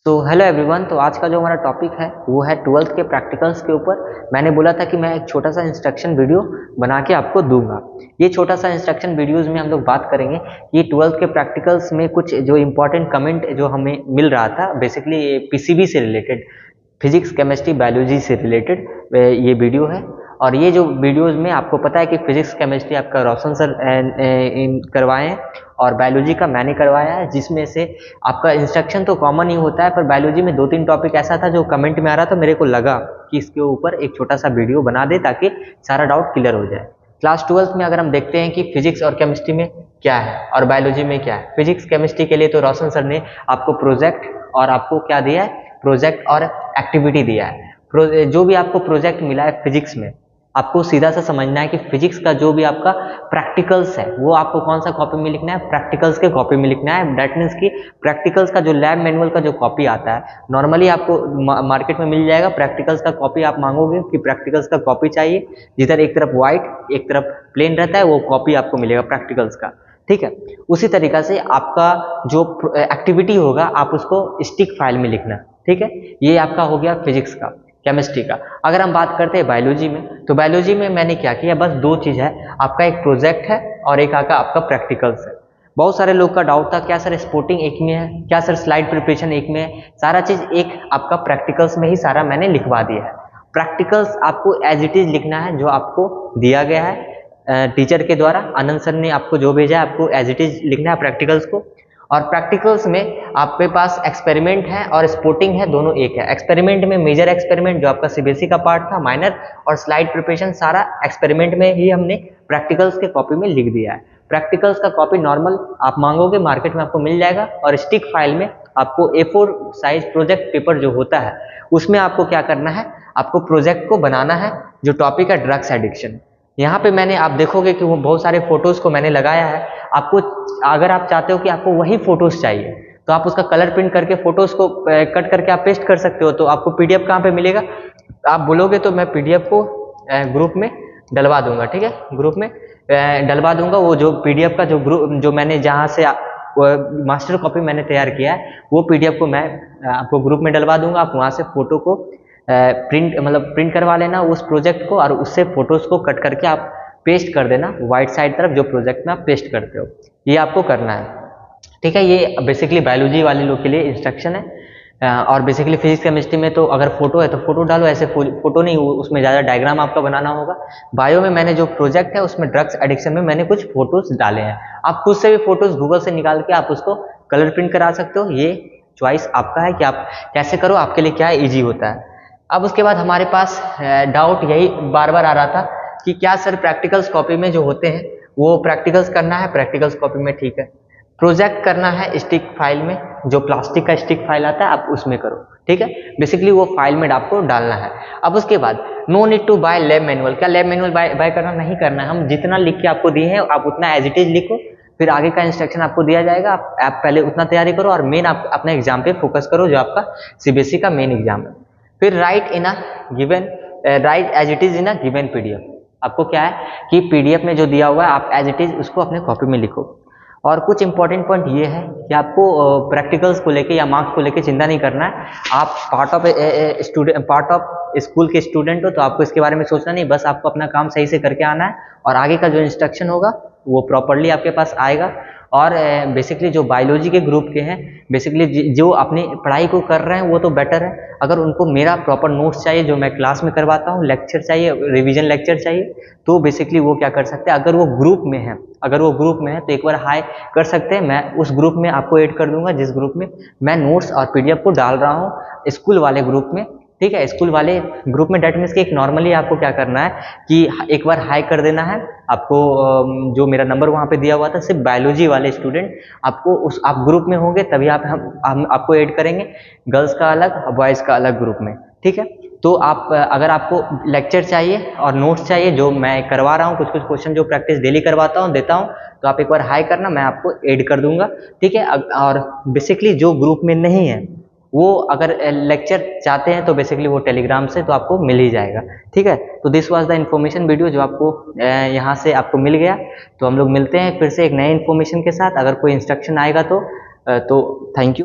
Hello everyone. तो आज का जो हमारा टॉपिक है वो है ट्वेल्थ के प्रैक्टिकल्स के ऊपर। मैंने बोला था कि मैं एक छोटा सा इंस्ट्रक्शन वीडियो बना के आपको दूंगा। ये छोटा सा इंस्ट्रक्शन वीडियोस में हम लोग बात करेंगे कि ट्वेल्थ के प्रैक्टिकल्स में कुछ जो इम्पोर्टेंट कमेंट जो हमें मिल रहा था, बेसिकली ये पीसीबी से रिलेटेड, फिजिक्स केमिस्ट्री बायोलॉजी से रिलेटेड ये वीडियो है। और ये जो वीडियोस में आपको पता है कि फिजिक्स केमिस्ट्री आपका रोशन सर करवाए हैं और बायोलॉजी का मैंने करवाया है, जिसमें से आपका इंस्ट्रक्शन तो कॉमन ही होता है, पर बायोलॉजी में 2-3 टॉपिक ऐसा था जो कमेंट में आ रहा था, मेरे को लगा कि इसके ऊपर एक छोटा सा वीडियो बना दे ताकि सारा डाउट क्लियर हो जाए। क्लास 12th में अगर हम देखते हैं कि फिजिक्स और केमिस्ट्री में क्या है और बायोलॉजी में क्या है, फिजिक्स केमिस्ट्री के लिए तो रोशन सर ने आपको प्रोजेक्ट और आपको क्या दिया है, प्रोजेक्ट और एक्टिविटी दिया है। जो भी आपको प्रोजेक्ट मिला है फिजिक्स में, आपको सीधा सा समझना है कि फिजिक्स का जो भी आपका प्रैक्टिकल्स है वो आपको कौन सा कॉपी में लिखना है, प्रैक्टिकल्स के कॉपी में लिखना है। दैट मीन्स कि प्रैक्टिकल्स का जो लैब मैनुअल का जो कॉपी आता है, नॉर्मली आपको मार्केट में मिल जाएगा। प्रैक्टिकल्स का कॉपी आप मांगोगे कि प्रैक्टिकल्स का कॉपी चाहिए, जिधर एक तरफ व्हाइट एक तरफ प्लेन रहता है, वो कॉपी आपको मिलेगा प्रैक्टिकल्स का। ठीक है, उसी तरीका से आपका जो एक्टिविटी होगा आप उसको स्टिक फाइल में लिखना। ठीक है, ये आपका हो गया फिजिक्स का। केमिस्ट्री का अगर हम बात करते हैं बायोलॉजी में, तो बायोलॉजी में मैंने क्या किया, बस 2 चीज़ है, आपका एक प्रोजेक्ट है और एक आपका प्रैक्टिकल्स है। बहुत सारे लोग का डाउट था, क्या सर स्पोर्टिंग एक में है, क्या सर स्लाइड प्रिपरेशन एक में है। सारा चीज़ एक आपका प्रैक्टिकल्स में ही सारा मैंने लिखवा दिया है। प्रैक्टिकल्स आपको एज इट इज लिखना है जो आपको दिया गया है टीचर के द्वारा। आनंद सर ने आपको जो भेजा है आपको एज इट इज लिखना है प्रैक्टिकल्स को। और प्रैक्टिकल्स में आपके पास एक्सपेरिमेंट है और स्पोर्टिंग है, दोनों एक है। एक्सपेरिमेंट में मेजर एक्सपेरिमेंट जो आपका सीबीएसई का पार्ट था, माइनर और स्लाइड प्रिपरेशन सारा एक्सपेरिमेंट में ही हमने प्रैक्टिकल्स के कॉपी में लिख दिया है। प्रैक्टिकल्स का कॉपी नॉर्मल आप मांगोगे मार्केट में आपको मिल जाएगा, और स्टिक फाइल में आपको A4 साइज प्रोजेक्ट पेपर जो होता है उसमें आपको क्या करना है, आपको प्रोजेक्ट को बनाना है जो टॉपिक है ड्रग्स एडिक्शन। यहाँ पे मैंने आप देखोगे कि वो बहुत सारे फोटोज को मैंने लगाया है। आपको अगर आप चाहते हो कि आपको वही फोटोज चाहिए तो आप उसका कलर प्रिंट करके फोटोज को कट करके आप पेस्ट कर सकते हो। तो आपको पीडीएफ कहाँ पे मिलेगा, आप बोलोगे तो मैं पीडीएफ को ग्रुप में डलवा दूंगा। ठीक है, ग्रुप में डलवा दूंगा। वो जो पीडीएफ का जो ग्रुप जो मैंने जहाँ से मास्टर कॉपी मैंने तैयार किया है वो पीडीएफ को मैं आपको ग्रुप में डलवा दूंगा। आप वहाँ से फोटो को प्रिंट करवा लेना उस प्रोजेक्ट को, और उससे फोटोज को कट करके आप पेस्ट कर देना वाइट साइड तरफ जो प्रोजेक्ट में आप पेस्ट करते हो। ये आपको करना है। ठीक है, ये बेसिकली बायोलॉजी वाले लोग के लिए इंस्ट्रक्शन है। और बेसिकली फिजिक्स केमिस्ट्री में तो अगर फोटो है तो फोटो डालो, ऐसे फोटो नहीं, उसमें ज़्यादा डायग्राम आपका बनाना होगा। बायो में मैंने जो प्रोजेक्ट है उसमें ड्रग्स एडिक्शन में मैंने कुछ फोटोज डाले हैं। आप खुद से भी फोटोज गूगल से निकाल के आप उसको कलर प्रिंट करा सकते हो। ये चॉइस आपका है कि आप कैसे करो, आपके लिए क्या ईजी होता है। अब उसके बाद हमारे पास डाउट यही बार बार आ रहा था कि क्या सर प्रैक्टिकल्स कॉपी में जो होते हैं वो प्रैक्टिकल्स करना है, प्रैक्टिकल्स कॉपी में ठीक है, प्रोजेक्ट करना है स्टिक फाइल में, जो प्लास्टिक का स्टिक फाइल आता है आप उसमें करो। ठीक है, बेसिकली वो फाइल में आपको डालना है। अब उसके बाद no need to buy lab manual, क्या लैब मैनुअल बाय करना नहीं करना है। हम जितना लिख के आपको दिए हैं आप उतना एज इट इज लिखो, फिर आगे का इंस्ट्रक्शन आपको दिया जाएगा, आप पहले उतना तैयारी करो और मेन आप अपना एग्जाम पे फोकस करो जो आपका सीबीएसई का मेन एग्जाम है। फिर write as it is in a given PDF. आपको क्या है कि पीडीएफ में जो दिया हुआ है आप एज इट इज उसको अपने कॉपी में लिखो। और कुछ इंपॉर्टेंट पॉइंट ये है कि आपको प्रैक्टिकल्स को लेके या मार्क्स को लेके चिंता नहीं करना है। आप पार्ट ऑफ स्कूल के स्टूडेंट हो तो आपको इसके बारे में सोचना नहीं, बस आपको अपना काम सही से करके आना है और आगे का जो इंस्ट्रक्शन होगा वो प्रॉपरली आपके पास आएगा। और बेसिकली जो बायोलॉजी के ग्रुप के हैं, बेसिकली जो अपनी पढ़ाई को कर रहे हैं वो तो बेटर है। अगर उनको मेरा प्रॉपर नोट्स चाहिए जो मैं क्लास में करवाता हूँ, लेक्चर चाहिए, रिवीजन लेक्चर चाहिए, तो बेसिकली वो क्या कर सकते हैं, अगर वो ग्रुप में है तो एक बार हाई कर सकते हैं। मैं उस ग्रुप में आपको ऐड कर दूंगा जिस ग्रुप में मैं नोट्स और पीडीएफ को डाल रहा हूँ, स्कूल वाले ग्रुप में। ठीक है, स्कूल वाले ग्रुप में डेट मीन्स कि एक नॉर्मली आपको क्या करना है कि एक बार हाई कर देना है आपको। जो मेरा नंबर वहाँ पे दिया हुआ था, सिर्फ बायोलॉजी वाले स्टूडेंट आपको आप ग्रुप में होंगे तभी हम आपको ऐड करेंगे, गर्ल्स का अलग बॉयज़ का अलग ग्रुप में। ठीक है, तो आप अगर आपको लेक्चर चाहिए और नोट्स चाहिए जो मैं करवा रहा हूँ, कुछ क्वेश्चन जो प्रैक्टिस डेली करवाता हूँ देता हूँ, तो आप एक बार हाई करना, मैं आपको ऐड कर दूंगा। ठीक है, और बेसिकली जो ग्रुप में नहीं है वो अगर लेक्चर चाहते हैं तो बेसिकली वो टेलीग्राम से तो आपको मिल ही जाएगा। ठीक है, तो this was the information video जो आपको यहाँ से आपको मिल गया। तो हम लोग मिलते हैं फिर से एक नए इन्फॉर्मेशन के साथ। अगर कोई इंस्ट्रक्शन आएगा तो थैंक यू।